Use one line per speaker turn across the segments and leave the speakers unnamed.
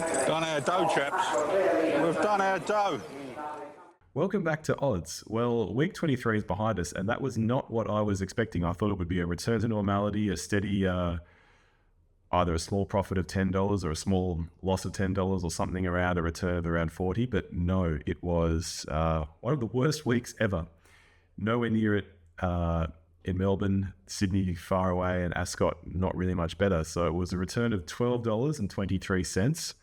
Done our dough, chaps. We've done our dough.
Welcome back to Odds. Well, week 23 is behind us, and that was not what I was expecting. I thought it would be a return to normality, a steady, either a small profit of $10 or a small loss of $10 or something around a return of around 40. But no, it was one of the worst weeks ever. Nowhere near it in Melbourne, Sydney far away, and Ascot not really much better. So it was a return of $12.23.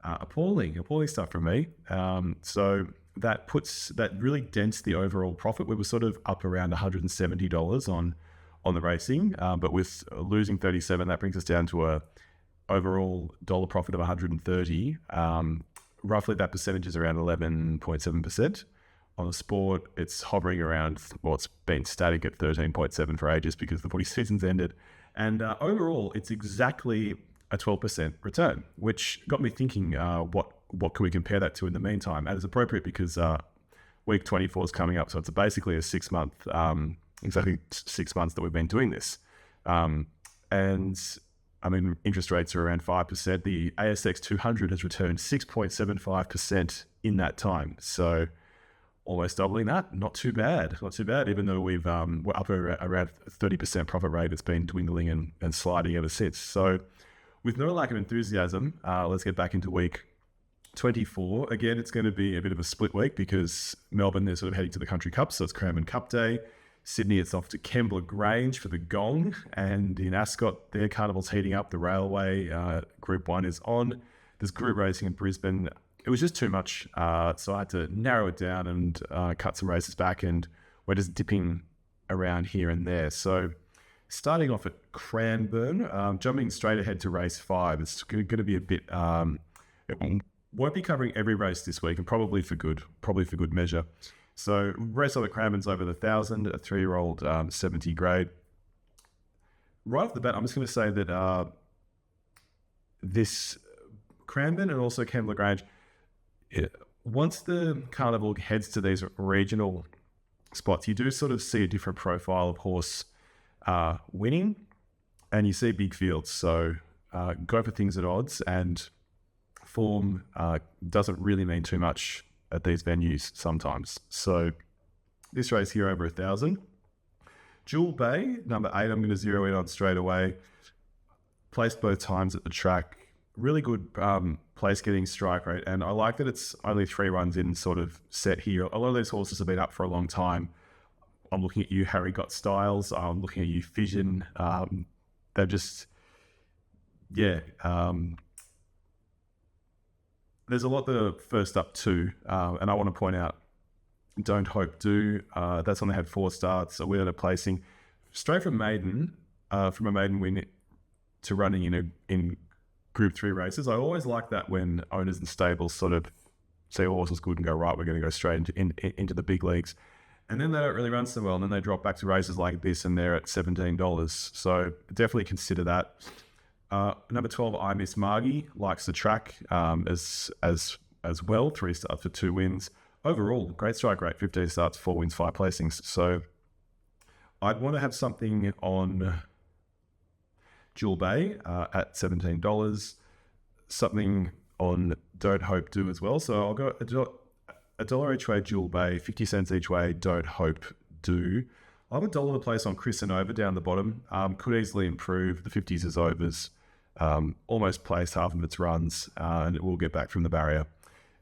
Appalling stuff from me. So that really dents the overall profit. We were sort of up around $170 on the racing, but with losing 37, that brings us down to a overall dollar profit of 130. Roughly that percentage is around 11.7%. On the sport, it's hovering around, well, it's been static at 13.7 for ages because the footy season's ended. And overall, it's exactly a 12% return, which got me thinking, what can we compare that to in the meantime? And it's appropriate because week 24 is coming up, so it's basically a 6 month, exactly 6 months that we've been doing this. And I mean, interest rates are around 5%. The ASX 200 has returned 6.75% in that time. So almost doubling that. Not too bad, even though we're up around 30% profit rate. It's been dwindling and sliding ever since. So with no lack of enthusiasm, let's get back into week 24. Again, it's going to be a bit of a split week because Melbourne is sort of heading to the Country Cup, so it's Cranbourne Cup Day. Sydney, it's off to Kembla Grange for the Gong, and in Ascot, their carnival's heating up. The Railway Group 1 is on. There's group racing in Brisbane. It was just too much, so I had to narrow it down and cut some races back, and we're just dipping around here and there. So starting off at Cranbourne, jumping straight ahead to race 5, it's going to be a bit... it won't be covering every race this week, and probably for good measure. So race on the Cranbourne's over the 1,000, a 3-year-old 70 grade. Right off the bat, I'm just going to say that this Cranbourne and also Kembla Grange, once the carnival heads to these regional spots, you do sort of see a different profile of horse winning, and you see big fields. So go for things at odds, and form doesn't really mean too much at these venues sometimes. So this race here over 1,000. Jewel Bay, number 8, I'm going to zero in on straight away. Placed both times at the track. Really good place getting strike rate, and I like that it's only 3 runs in sort of set here. A lot of these horses have been up for a long time. I'm looking at you, Harry Got Styles. I'm looking at you, Fission. They're just, there's a lot that are first up too, and I want to point out, Don't Hope Do. That's when they had 4 starts. A winner placing straight from maiden, from a maiden win to running in Group 3 races. I always like that when owners and stables sort of say a horse is good and go, right, we're going to go straight into the big leagues. And then they don't really run so well, and then they drop back to races like this, and they're at $17. So definitely consider that. Number 12, I Miss Margie, likes the track as well. 3 starts for 2 wins. Overall, great strike rate, 15 starts, 4 wins, 5 placings. So I'd want to have something on Jewel Bay at $17. Something on Don't Hope Do as well. So I'll go $1 each way Jewel Bay, 50 cents each way Don't Hope Do. I'll have $1 to place on Chris and Over down the bottom. Could easily improve. The 50s as overs. Almost placed half of its runs, and it will get back from the barrier.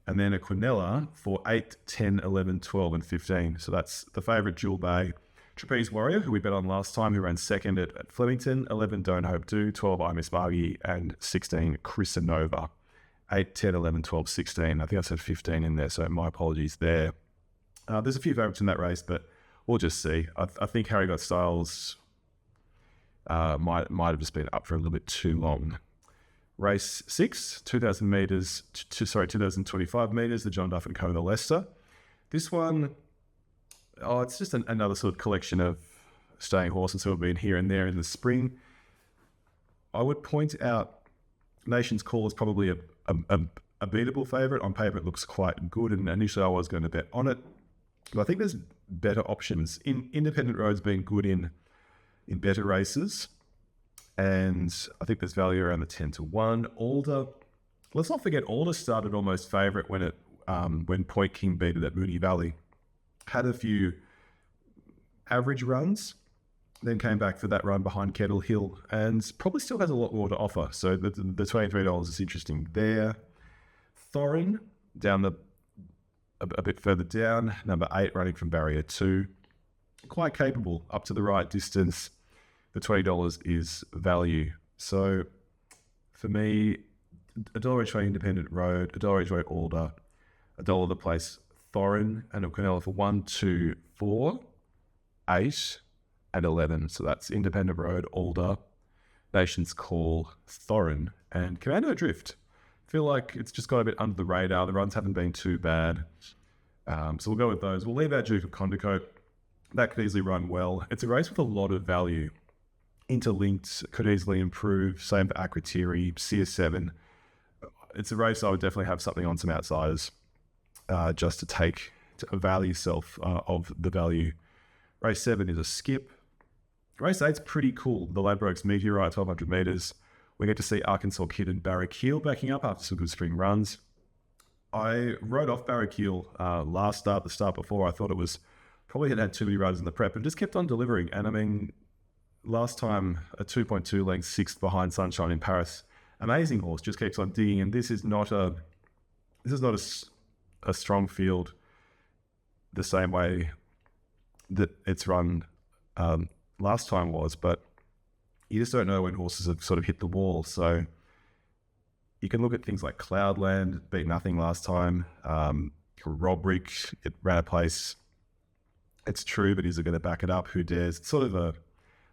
And then a Quinella for 8, 10, 11, 12, and 15. So that's the favourite Jewel Bay. Trapeze Warrior, who we bet on last time, who ran second at Flemington. 11, Don't Hope Do. 12, I Miss Margie. And 16, Chris and Nova. 8, 10, 11, 12, 16. I think I said 15 in there, so my apologies there. There's a few favourites in that race, but we'll just see. I think Harry Got Styles might have just been up for a little bit too long. Race 6, 2,000 metres, 2,025 metres, the John Duff and Co. the Leicester. This one, it's just another sort of collection of staying horses who have been here and there in the spring. I would point out Nation's Call is probably a beatable favourite. On paper, it looks quite good, and initially I was going to bet on it. But I think there's better options. Independent Road's been good in better races, and I think there's value around the 10 to 1. Alder, Let's not forget Alder started almost favourite when Point King beat it at Moonee Valley. Had a few average runs, then came back for that run behind Kettle Hill, and probably still has a lot more to offer. So the $23 is interesting there. Thorin down a bit further down, number 8, running from barrier 2. Quite capable, up to the right distance. The $20 is value. So for me, $1 each way Independent Road, $1 each way Alder, $1 the place Thorin, and a Quinella for 1, 2, 4, 8, and 11. So that's Independent Road, Alder, Nation's Call, Thorin, and Commando Drift. Feel like it's just got a bit under the radar. The runs haven't been too bad. So we'll go with those. We'll leave our Duke of Condicote. That could easily run well. It's a race with a lot of value. Interlinked could easily improve. Same for Aquatiri, CS7. It's a race I would definitely have something on some outsiders just to avail yourself of the value. Race 7 is a skip. Race 8's pretty cool. The Ladbrokes Meteorite, 1,200 metres. We get to see Arkansas Kid and Barraquil backing up after some good spring runs. I wrote off Barraquil last start, the start before. I thought it was probably had too many runs in the prep, and just kept on delivering. And I mean, last time a 2.2 length, 6th behind Sunshine in Paris. Amazing horse, just keeps on digging. And this is not a strong field the same way that it's run last time was, but you just don't know when horses have sort of hit the wall. So you can look at things like Cloudland, beat nothing last time. Robrick, it ran a place. It's true, but is it going to back it up? Who dares? It's sort of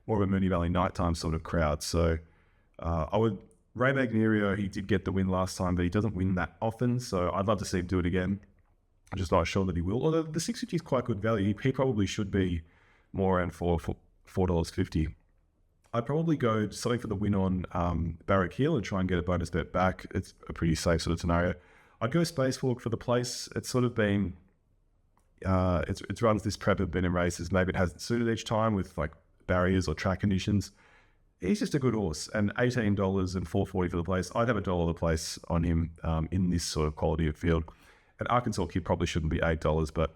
more of a Moonee Valley nighttime sort of crowd. So Ray Magnerio, he did get the win last time, but he doesn't win that often. So I'd love to see him do it again. I'm just not sure that he will. Although the 650 is quite good value. He probably should be more around $4.50. I'd probably go something for the win on Barraquil and try and get a bonus bet back. It's a pretty safe sort of scenario. I'd go Spacewalk for the place. It's sort of been, its runs this prep have been in races. Maybe it hasn't suited each time with like barriers or track conditions. He's just a good horse, and $18 and $4.40 for the place. I'd have $1 the place on him in this sort of quality of field. And Arkansas Kid probably shouldn't be $8, but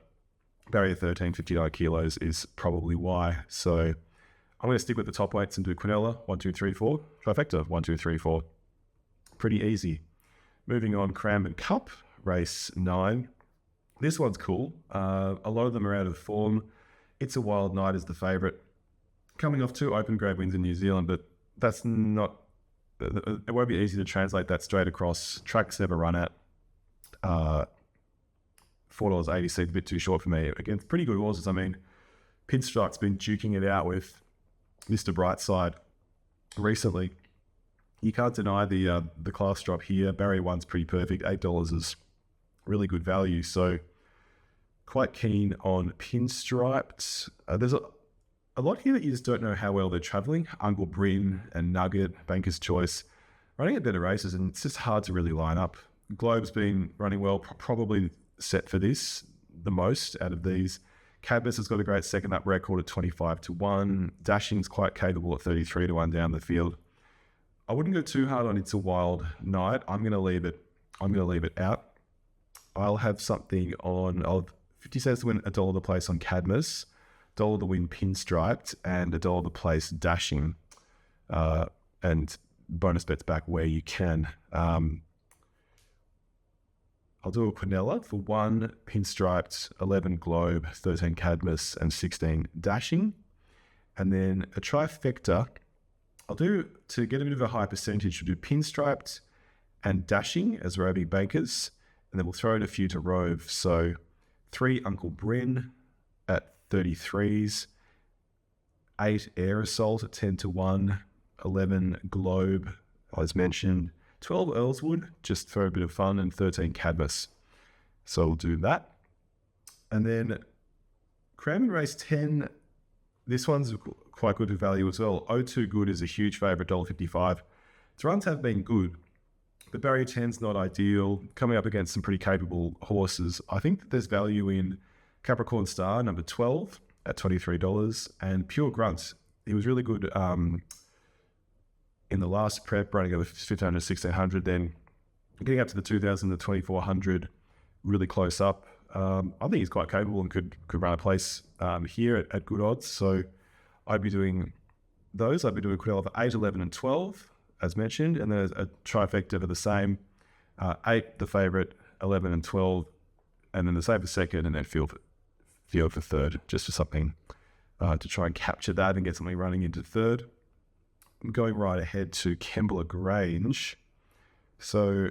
barrier 13, 59 kilos is probably why. So I'm going to stick with the top weights and do Quinella, 1, 2, 3, 4. Trifecta, 1, 2, 3, 4. Pretty easy. Moving on, Cranbourne Cup, race 9. This one's cool. A lot of them are out of form. It's a Wild Night is the favourite. Coming off 2 open grade wins in New Zealand, but that's not... It won't be easy to translate that straight across. Tracks never run at. $4.80 seems a bit too short for me. Against pretty good horses. I mean, Pinstripe's been duking it out with Mr. Brightside recently. You can't deny the class drop here. Barrier 1's pretty perfect. $8 is really good value. So quite keen on Pinstriped. There's a lot here that you just don't know how well they're travelling. Uncle Bryn and Nugget, Banker's Choice, running at better races, and it's just hard to really line up. Globe's been running well, probably set for this the most out of these. Cadmus has got a great second up record at 25-1. Dashing's quite capable at 33-1 down the field. I wouldn't go too hard on It's a Wild Night. I'm going to leave it out. I'll have something on 50 cents to win, $1 the place on Cadmus, $1 the win Pinstriped, and $1 the place Dashing. And bonus bets back where you can. I'll do a Quinella for 1 Pinstriped, 11 Globe, 13 Cadmus, and 16 Dashing. And then a trifecta, I'll do, to get a bit of a high percentage, we'll do Pinstriped and Dashing as roving bankers, and then we'll throw in a few to rove. So 3 Uncle Bryn at 33s, 8 Air Assault at 10-1, 11 Globe, as mentioned, 12 Earlswood, just for a bit of fun, and 13 Cadmus. So we'll do that. And then Cranbourne race 10, this one's quite good to value as well. O2 Good is a huge favourite, $1.55. Its runs have been good, but barrier 10's not ideal. Coming up against some pretty capable horses. I think that there's value in Capricorn Star, number 12, at $23, and Pure Grunt. He was really good in the last prep, running over 1,500, 1,600, then Getting up to the 2,000 to 2,400, really close up. I think he's quite capable and could run a place here at good odds. So I'd be doing those. I'd be doing Quinella for 8, 11 and 12, as mentioned. And then a trifecta for the same. 8, the favourite, 11 and 12. And then the same for second, and then field for third, just for something to try and capture that and get something running into third. I'm going right ahead to Kembla Grange. So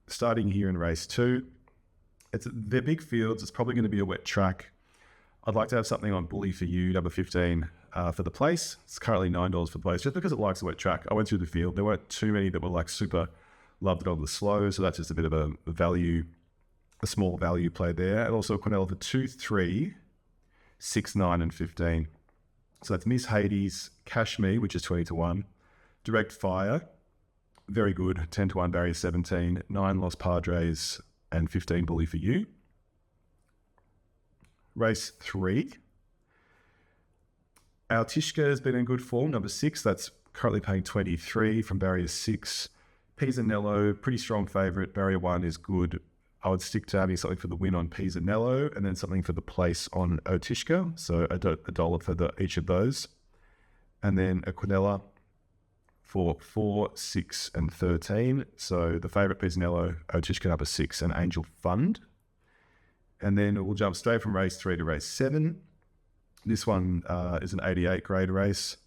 starting here in race 2, they're big fields. It's probably going to be a wet track. I'd like to have something on Bully for You, number 15, for the place. It's currently $9 for the place, just because it likes a wet track. I went through the field. There weren't too many that were like super loved it on the slow, so that's just a bit of a value, a small value play there. And also Quinella for 2, 3, 6, 9 and 15. So that's Miss Hades, Cash Me, which is 20 to 1. Direct Fire, very good, 10 to 1, barrier 17. 9 Los Padres and 15 Bully for You. Race 3. Our Tishka has been in good form, number 6. That's currently paying 23 from barrier 6. Pisanello, pretty strong favourite. Barrier 1 is good. I would stick to having something for the win on Pisanello and then something for the place on Otishka. So $1 for each of those. And then a Quinella for 4, 6 and 13. So the favourite Pisanello, Otishka number 6 and Angel Fund. And then we'll jump straight from race 3 to race 7. This one is an 88 grade race.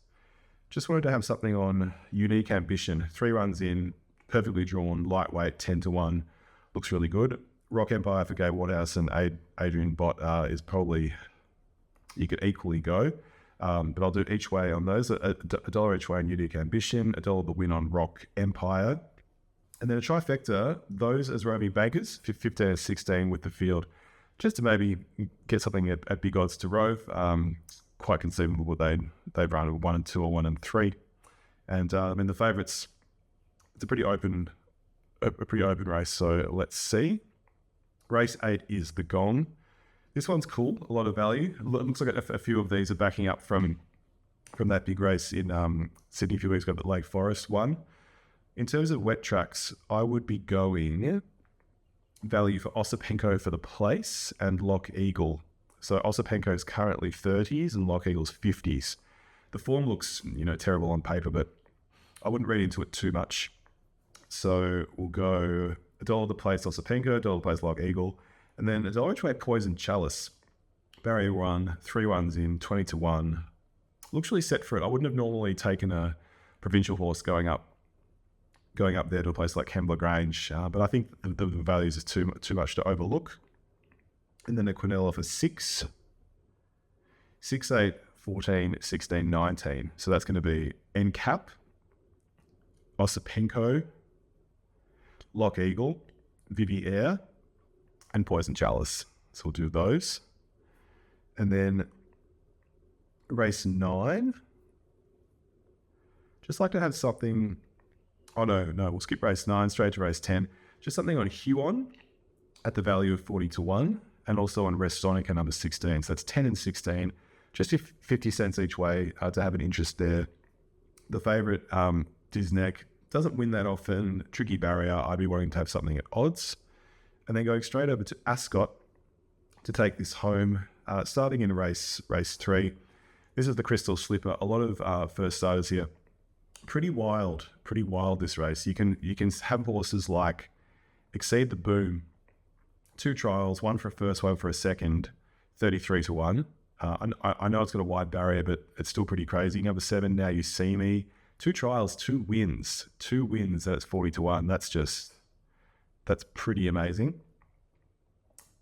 Just wanted to have something on Unique Ambition. 3 runs in, perfectly drawn, lightweight, 10 to 1. Looks really good. Rock Empire for Gabe Waterhouse and Adrian Bott is probably, you could equally go. But I'll do each way on those. $1 each way on Unique Ambition, $1 the win on Rock Empire. And then a trifecta, those as roaming bankers, 15 and 16 with the field, just to maybe get something at big odds to Rove. Quite conceivable they'd run a 1 and 2 or 1 and 3. And the favourites, it's a pretty open race, so let's see. Race 8 is the Gong. This one's cool, a lot of value. It looks like a few of these are backing up from that big race in Sydney a few weeks ago, the Lake Forest one. In terms of wet tracks, I would be going value for Osipenko for the place and Lock Eagle. So Osipenko is currently 30s and Lock Eagle's 50s. The form looks, terrible on paper, but I wouldn't read into it too much. So we'll go $1 the place Osipenko, $1 the place Lock Eagle, and then $1 each way Poison Chalice. Barrier 1, 3 runs in, 20 to 1. Looks really set for it. I wouldn't have normally taken a provincial horse going up there to a place like Kembla Grange, but I think the values is too much to overlook. And then a Quinella for 6, 6, 8, 14, 16, 19. So that's going to be NCAP, Osipenko, Lock Eagle, Vivier, and Poison Chalice. So we'll do those. And then race 9. Just like to have something. Oh, no, we'll skip race 9, straight to race 10. Just something on Huon at the value of 40 to 1, and also on Restonica number 16. So that's 10 and 16, just 50 cents each way to have an interest there. The favourite, Disneck, doesn't win that often. Tricky barrier. I'd be wanting to have something at odds. And then going straight over to Ascot to take this home, starting in race 3. This is the Crystal Slipper. A lot of first starters here. Pretty wild this race. You can have horses like Exceed the Boom, 2 trials, 1 for a first, 1 for a second, 33 to 1. I know it's got a wide barrier, but it's still pretty crazy. Number 7, Now You See Me, 2 trials, 2 wins, that's 40 to 1. That's pretty amazing.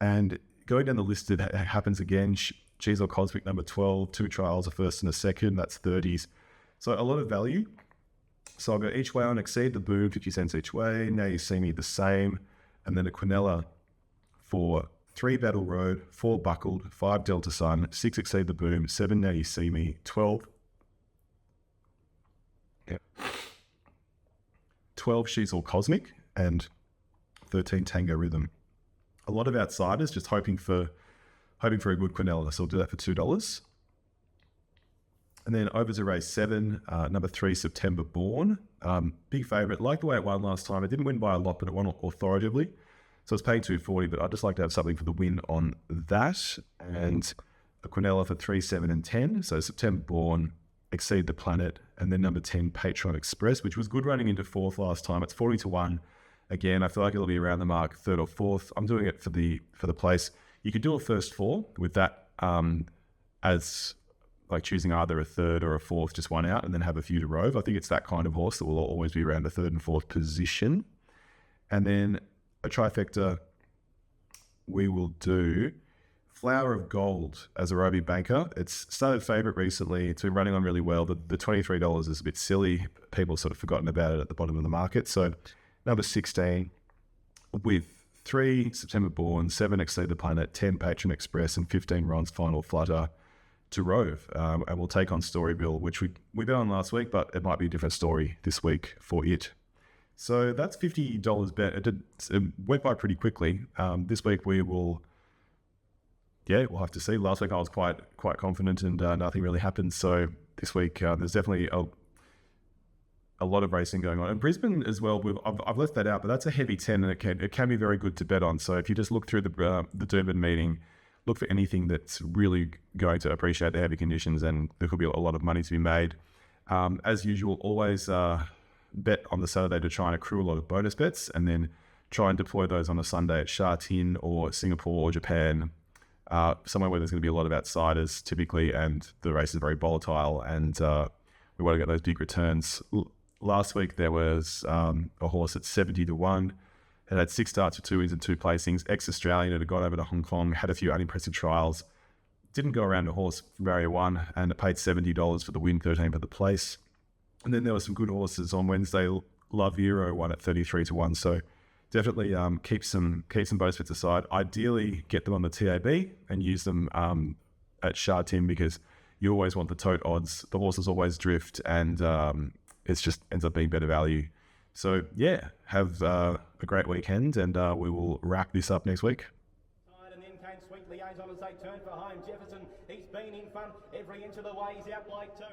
And going down the list, it happens again. Cheese or Cosmic number 12, 2 trials, a first and a second, that's 30s. So a lot of value. So I'll go each way on Exceed the Boom, 50 cents each way. Now You See Me, the same. And then a Quinella for 3 Battle Road, 4 Buckled, 5 Delta Sun, 6 Exceed the Boom, 7 Now You See Me, 12 She's All Cosmic, and 13 Tango Rhythm. A lot of outsiders just hoping for a good Quinella, so I'll do that for $2. And then over to race 7, number 3, September Born. Big favourite. Like the way it won last time. It didn't win by a lot, but it won authoritatively. So it's paying 240, but I'd just like to have something for the win on that. And a Quinella for 3, 7 and 10. So September Born, Exceed the Planet. And then number 10, Patron Express, which was good running into 4th last time. It's 40 to 1. Again, I feel like it'll be around the mark 3rd or 4th. I'm doing it for the place. You could do a first 4 with that as like choosing either a 3rd or a 4th, just one out, and then have a few to rove. I think it's that kind of horse that will always be around the 3rd and 4th position. And then a trifecta, we will do Flower of Gold as a Roby banker. It's started favourite recently. It's been running on really well. The $23 is a bit silly. People sort of forgotten about it at the bottom of the market. So number 16 with 3 September Born, 7 Exceed the Planet, 10 Patron Express, and 15 Ron's Final Flutter to rove. And we'll take on Storybill, which we bet on last week, but it might be a different story this week for it. So that's $50 bet. It went by pretty quickly. This week we'll have to see. Last week I was quite confident and nothing really happened. So this week there's definitely a lot of racing going on. And Brisbane as well, I've left that out, but that's a heavy 10 and it can be very good to bet on. So if you just look through the Durban meeting, look for anything that's really going to appreciate the heavy conditions, and there could be a lot of money to be made. As usual, always bet on the Saturday to try and accrue a lot of bonus bets, and then try and deploy those on a Sunday at Sha Tin or Singapore or Japan, somewhere where there's going to be a lot of outsiders typically, and the race is very volatile, and we want to get those big returns. Last week there was a horse at 70 to 1. It had 6 starts for 2 wins and 2 placings. Ex-Australian, it had gone over to Hong Kong, had a few unimpressive trials. Didn't go around a horse from barrier 1, and it paid $70 for the win, 13 for the place. And then there were some good horses on Wednesday. Love Hero won at 33 to 1. So definitely keep some bonus bets aside. Ideally, get them on the TAB and use them at Sha Tin, because you always want the tote odds. The horses always drift, and it just ends up being better value. So yeah, have a great weekend, and we will wrap this up next week.
And then came Sweet Liaison as they turned for home. Jefferson, he's been in front every inch of the way. He's out like 2.